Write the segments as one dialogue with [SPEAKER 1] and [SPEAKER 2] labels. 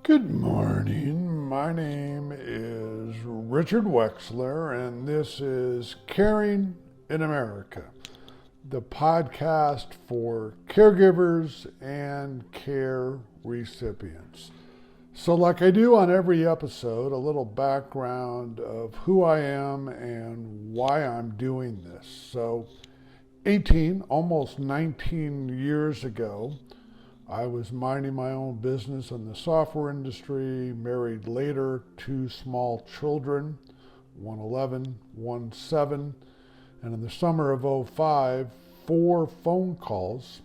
[SPEAKER 1] Good morning. My name is Richard Wexler, and this is Caring in America, the podcast for caregivers and care recipients. So, like I do on every episode, a little background of who I am and why I'm doing this. So, 18, almost 19 years ago, I was minding my own business in the software industry, married later, two small children, one 11, one 7, and in the summer of '05, 4 phone calls.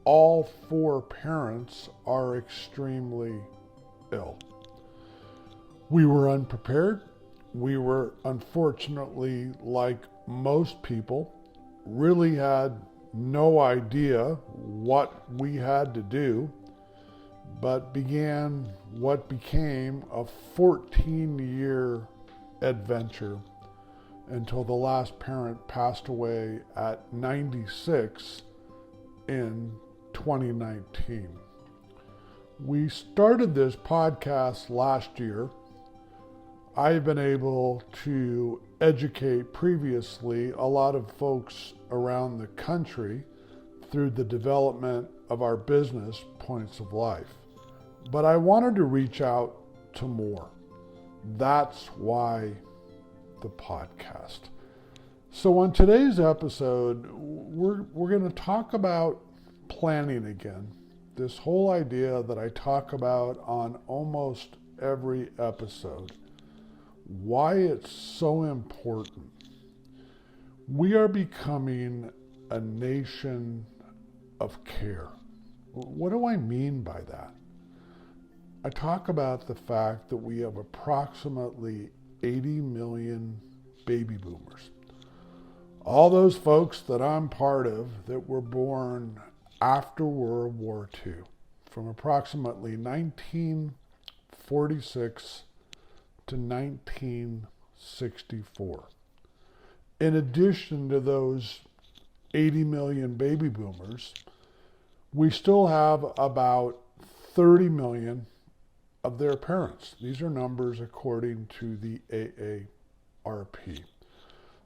[SPEAKER 1] All 4 parents are extremely ill. We were unprepared. We were, unfortunately, like most people, really had no idea what we had to do, but began what became a 14-year adventure until the last parent passed away at 96 in 2019. We started this podcast last year. I've been able to educate previously a lot of folks around the country through the development of our business, Points of Life. But I wanted to reach out to more. That's why the podcast. So on today's episode, we're going to talk about planning again. This whole idea that I talk about on almost every episode. Why it's so important. We are becoming a nation of care. What do I mean by that? I talk about the fact that we have approximately 80 million baby boomers. All those folks that I'm part of that were born after World War II, from approximately 1946 to 1964. In addition to those 80 million baby boomers, we still have about 30 million of their parents. These are numbers according to the AARP.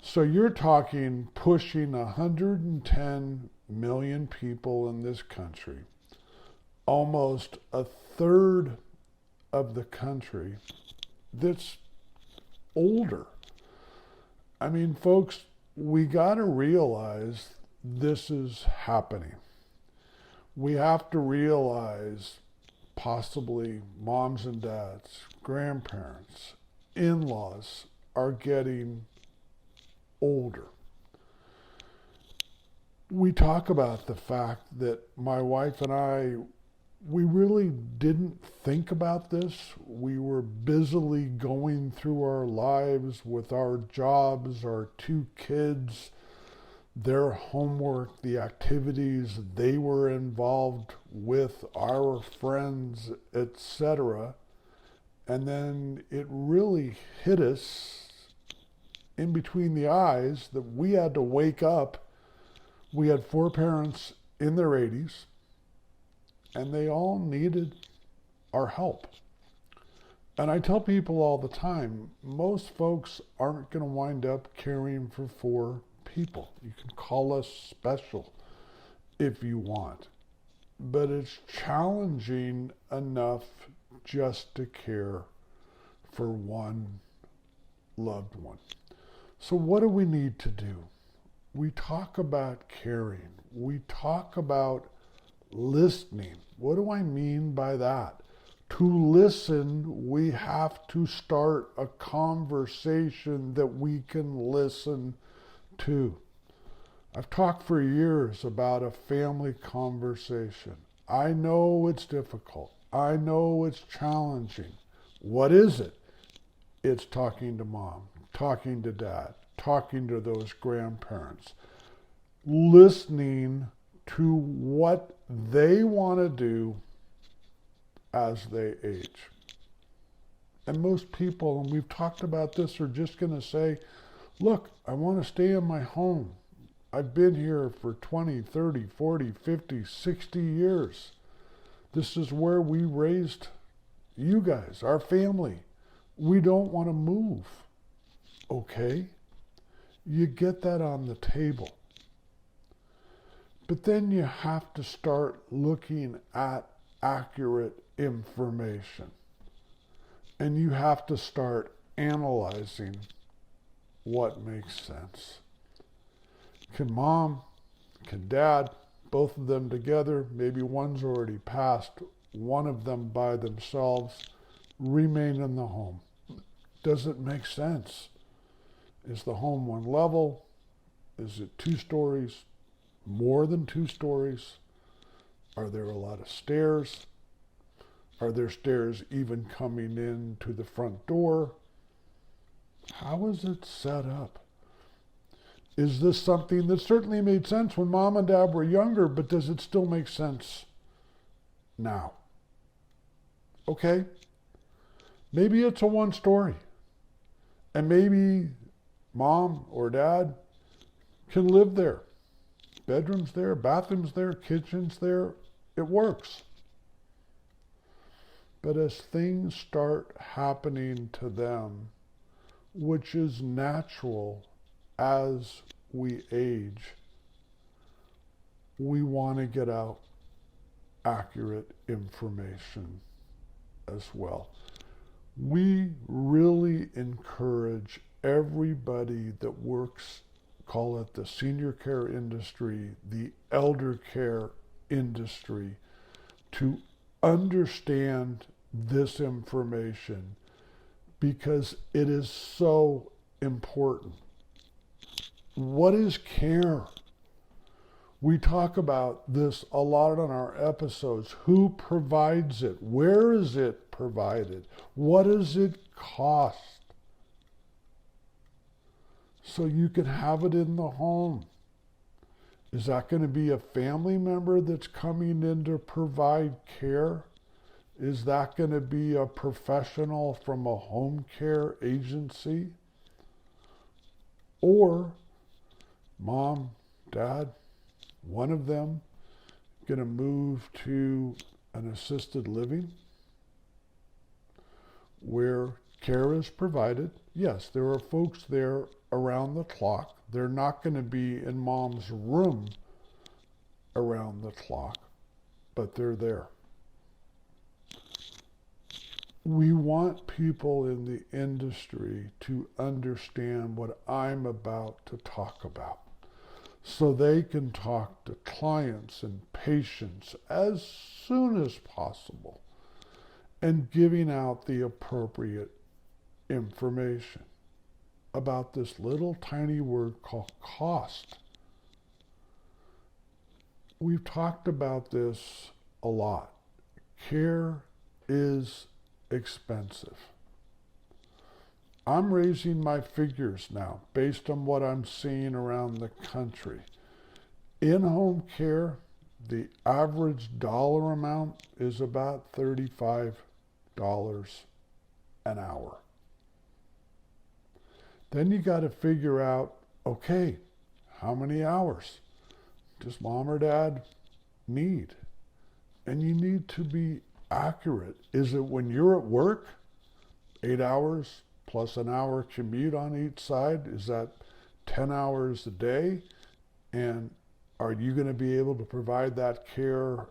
[SPEAKER 1] So you're talking pushing 110 million people in this country, almost a third of the country that's older. I mean, folks, we got to realize this is happening. We have to realize possibly moms and dads, grandparents, in-laws are getting older. We talk about the fact that my wife and I, we really didn't think about this. We were busily going through our lives with our jobs, our 2 kids, their homework, the activities they were involved with, our friends, etc. And then it really hit us in between the eyes that we had to wake up. We had 4 parents in their 80s. And they all needed our help. And I tell people all the time, most folks aren't going to wind up caring for 4 people. You can call us special if you want. But it's challenging enough just to care for one loved one. So what do we need to do? We talk about caring. We talk about listening. What do I mean by that? To listen, we have to start a conversation that we can listen to. I've talked for years about a family conversation. I know it's difficult. I know it's challenging. What is it? It's talking to mom, talking to dad, talking to those grandparents, listening to what they want to do as they age. And most people, and we've talked about this, are just going to say, look, I want to stay in my home. I've been here for 20, 30, 40, 50, 60 years. This is where we raised you guys, our family, we don't want to move. Okay, you get that on the table. But then you have to start looking at accurate information. And you have to start analyzing what makes sense. Can mom, can dad, both of them together, maybe one's already passed, one of them by themselves, remain in the home? Does it make sense? Is the home one level? Is it 2 stories? More than 2 stories? Are there a lot of stairs? Are there stairs even coming in to the front door? How is it set up? Is this something that certainly made sense when mom and dad were younger, but does it still make sense now? Okay, maybe it's a 1 story, and maybe mom or dad can live there. Bedrooms there, bathrooms there, kitchens there, it works. But as things start happening to them, which is natural as we age, we want to get out accurate information as well. We really encourage everybody that works, call it the senior care industry, the elder care industry, to understand this information because it is so important. What is care? We talk about this a lot on our episodes. Who provides it? Where is it provided? What does it cost? So you can have it in the home. Is that going to be a family member that's coming in to provide care? Is that going to be a professional from a home care agency? Or mom, dad, one of them going to move to an assisted living where care is provided? Yes, there are folks there around the clock. They're not going to be in mom's room around the clock, but they're there. We want people in the industry to understand what I'm about to talk about so they can talk to clients and patients as soon as possible and giving out the appropriate information about this little tiny word called cost. We've talked about this a lot. Care is expensive. I'm raising my figures now based on what I'm seeing around the country. In-home care, the average dollar amount is about $35 an hour. Then you got to figure out, okay, how many hours does mom or dad need? And you need to be accurate. Is it when you're at work, 8 hours plus an hour commute on each side? Is that 10 hours a day? And are you going to be able to provide that care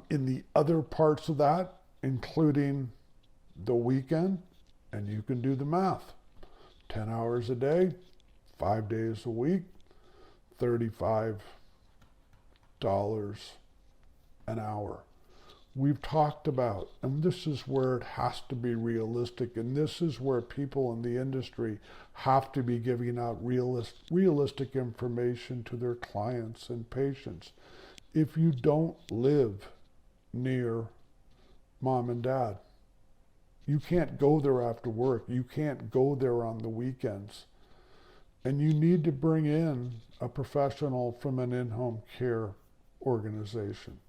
[SPEAKER 1] in the other parts of that, including the weekend? And you can do the math. 10 hours a day, 5 days a week, $35 an hour. We've talked about, and this is where it has to be realistic, and this is where people in the industry have to be giving out realistic information to their clients and patients. If you don't live near mom and dad, you can't go there after work. You can't go there on the weekends. And you need to bring in a professional from an in-home care organization.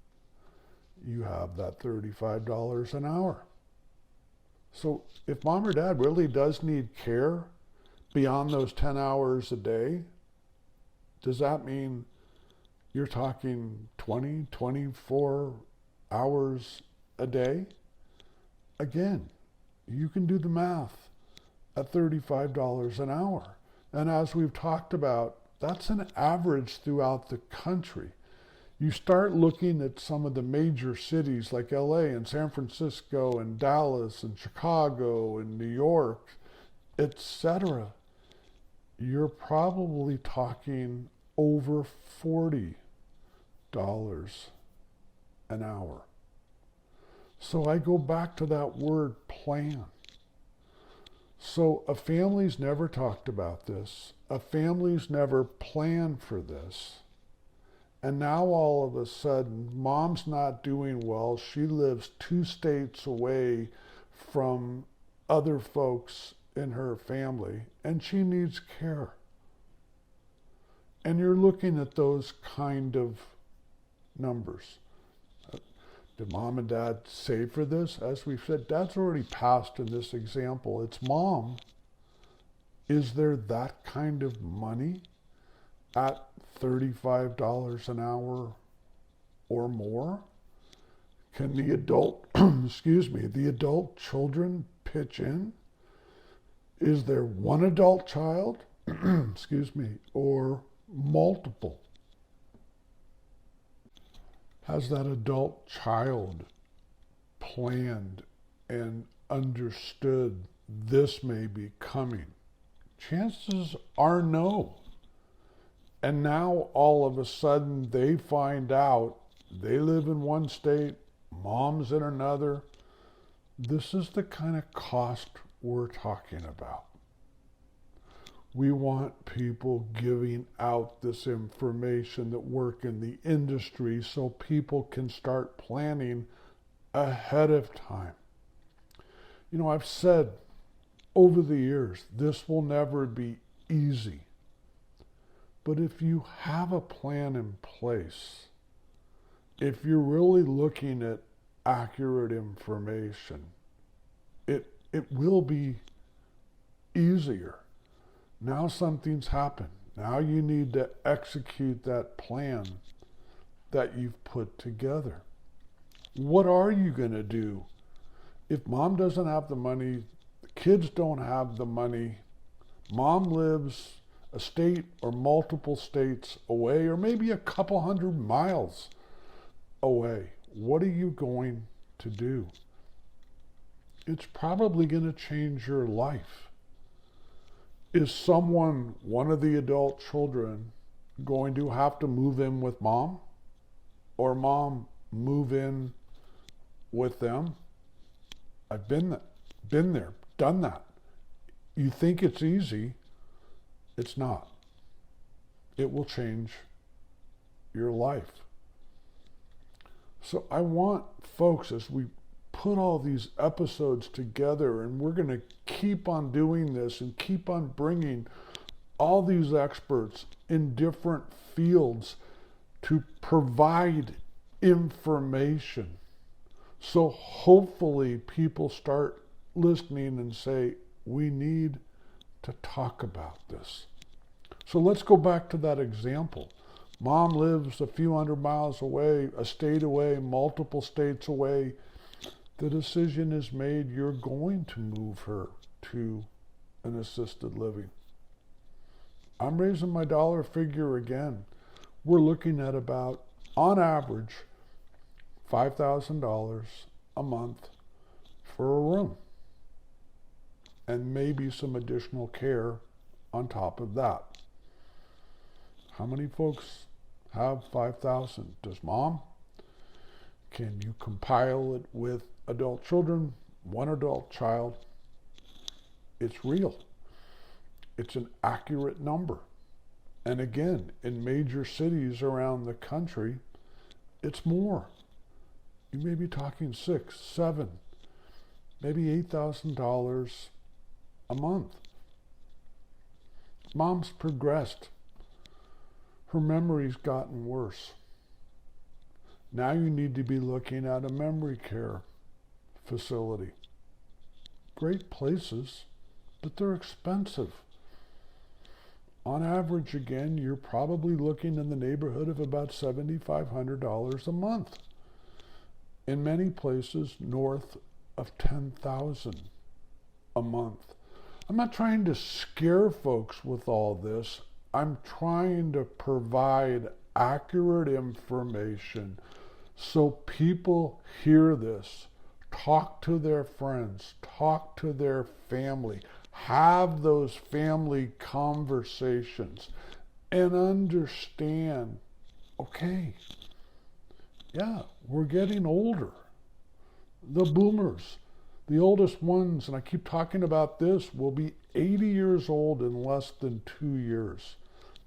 [SPEAKER 1] You have that $35 an hour. So if mom or dad really does need care beyond those 10 hours a day, does that mean you're talking 20, 24 hours a day? Again, you can do the math at $35 an hour. And as we've talked about, that's an average throughout the country. You start looking at some of the major cities like LA and San Francisco and Dallas and Chicago and New York, etc. You're probably talking over $40 an hour. So I go back to that word plan. So a family's never talked about this. A family's never planned for this. And now all of a sudden, mom's not doing well. She lives 2 states away from other folks in her family, and she needs care. And you're looking at those kind of numbers. Did mom and dad save for this? As we've said, dad's already passed in this example. It's mom. Is there that kind of money at $35 an hour or more? Can the adult, the adult children pitch in? Is there one adult child, or multiple? Has that adult child planned and understood this may be coming? Chances are no. And now all of a sudden they find out they live in one state, mom's in another. This is the kind of cost we're talking about. We want people giving out this information that work in the industry so people can start planning ahead of time. You know, I've said over the years, this will never be easy. But if you have a plan in place, if you're really looking at accurate information, it will be easier. Now something's happened. Now you need to execute that plan that you've put together. What are you going to do if mom doesn't have the money, the kids don't have the money, mom lives a state or multiple states away, or maybe a couple 100 miles away? What are you going to do? It's probably going to change your life. Is someone, one of the adult children, going to have to move in with mom? Or mom move in with them? I've been there, done that. You think it's easy. It's not. It will change your life. So I want folks, as we put all these episodes together, and we're going to keep on doing this and keep on bringing all these experts in different fields to provide information. So hopefully people start listening and say, we need to talk about this. So let's go back to that example. Mom lives a few 100 miles away, a state away, multiple states away. The decision is made, you're going to move her to an assisted living. I'm raising my dollar figure again. We're looking at about, on average, $5,000 a month for a room. And maybe some additional care on top of that. How many folks have 5,000? Does mom? Can you compile it with adult children, one adult child? It's real. It's an accurate number. And again, in major cities around the country, it's more. You may be talking $6,000, $7,000, maybe $8,000 a month. Mom's progressed. Her memory's gotten worse. Now you need to be looking at a memory care facility. Great places, but they're expensive. On average, again, you're probably looking in the neighborhood of about $7,500 a month. In many places north of 10,000 a month. I'm not trying to scare folks with all this. I'm trying to provide accurate information so people hear this, talk to their friends, talk to their family, have those family conversations, and understand, okay, yeah, we're getting older. The boomers, the oldest ones, and I keep talking about this, will be 80 years old in less than 2 years.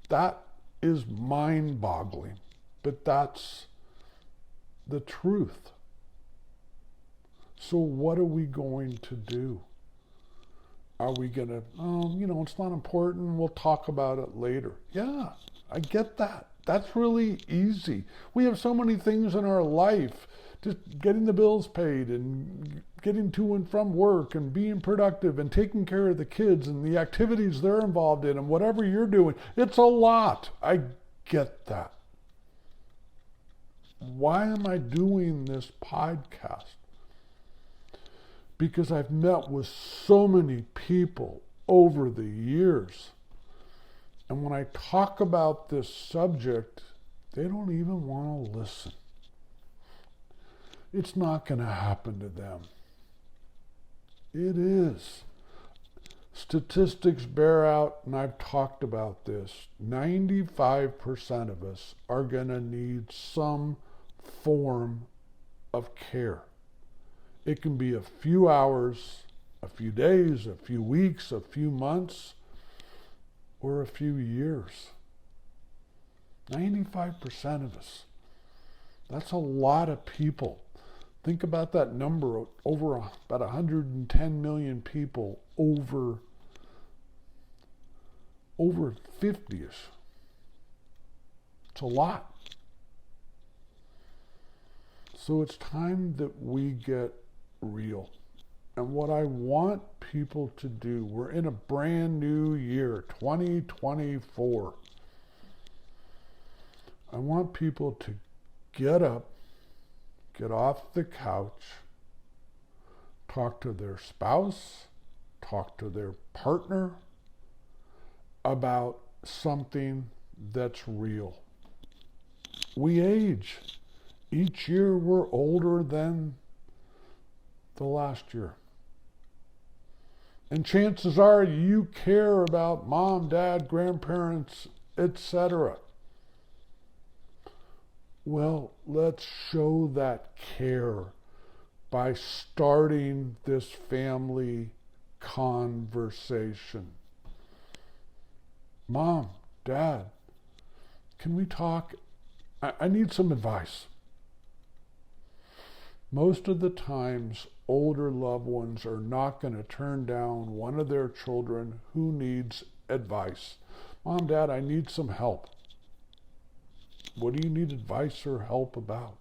[SPEAKER 1] That is mind-boggling, but that's the truth. So what are we going to do? Are we going to, it's not important, we'll talk about it later. Yeah, I get that. That's really easy. We have so many things in our life, just getting the bills paid and getting to and from work and being productive and taking care of the kids and the activities they're involved in and whatever you're doing. It's a lot. I get that. Why am I doing this podcast? Because I've met with so many people over the years. And when I talk about this subject, they don't even want to listen. It's not going to happen to them. It is. Statistics bear out, and I've talked about this, 95% of us are going to need some form of care. It can be a few hours, a few days, a few weeks, a few months, or a few years. 95% of us. That's a lot of people. Think about that number, over about 110 million people over 50ish. It's a lot. So it's time that we get real. And what I want people to do, we're in a brand new year, 2024. I want people to get up, get off the couch, talk to their spouse, talk to their partner about something that's real. We age. Each year we're older than the last year. And chances are you care about mom, dad, grandparents, etc. Well, let's show that care by starting this family conversation. Mom, Dad, can we talk? I need some advice. Most of the times, older loved ones are not going to turn down one of their children who needs advice. Mom, Dad, I need some help. What do you need advice or help about?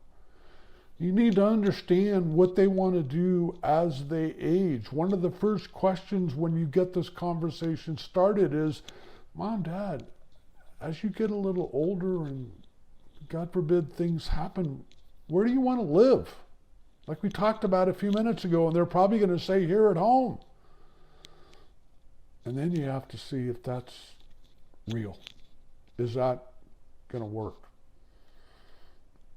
[SPEAKER 1] You need to understand what they want to do as they age. One of the first questions when you get this conversation started is, Mom, Dad, as you get a little older and God forbid things happen, where do you want to live? Like we talked about a few minutes ago, and they're probably going to say here at home. And then you have to see if that's real. Is that going to work?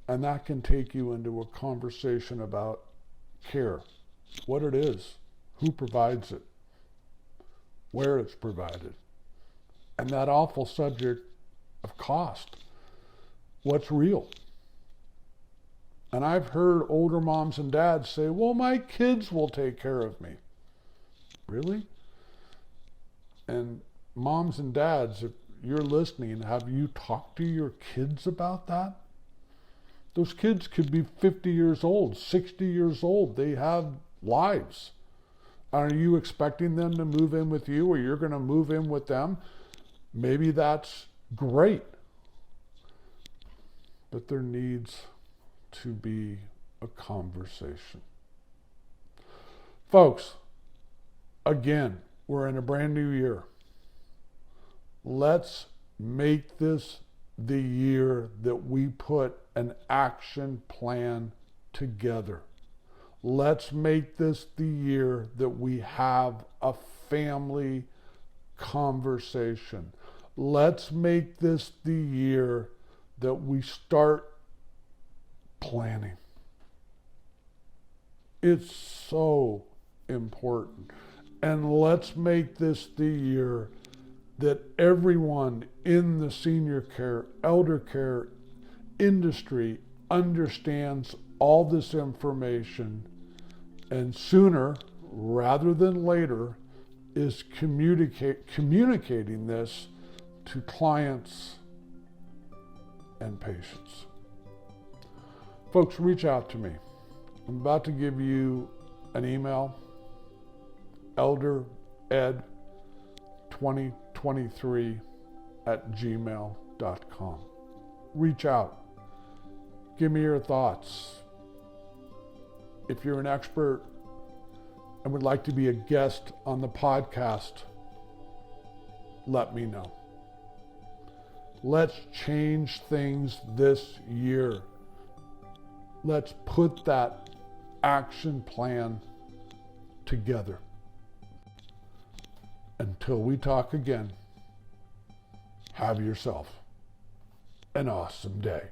[SPEAKER 1] And that can take you into a conversation about care, what it is, who provides it, where it's provided, and that awful subject of cost. What's real? And I've heard older moms and dads say, well, my kids will take care of me. Really? And moms and dads, if you're listening, have you talked to your kids about that? Those kids could be 50 years old, 60 years old. They have lives. Are you expecting them to move in with you, or you're going to move in with them? Maybe that's great. But there needs to be a conversation. Folks, again, we're in a brand new year. Let's make this the year that we put an action plan together. Let's make this the year that we have a family conversation. Let's make this the year that we start planning. It's so important. And let's make this the year that everyone in the senior care, elder care industry understands all this information, and sooner rather than later is communicating this to clients and patients. Folks, reach out to me. I'm about to give you an email, eldered2023@gmail.com. Reach out. Give me your thoughts. If you're an expert and would like to be a guest on the podcast, let me know. Let's change things this year. Let's put that action plan together. Until we talk again, have yourself an awesome day.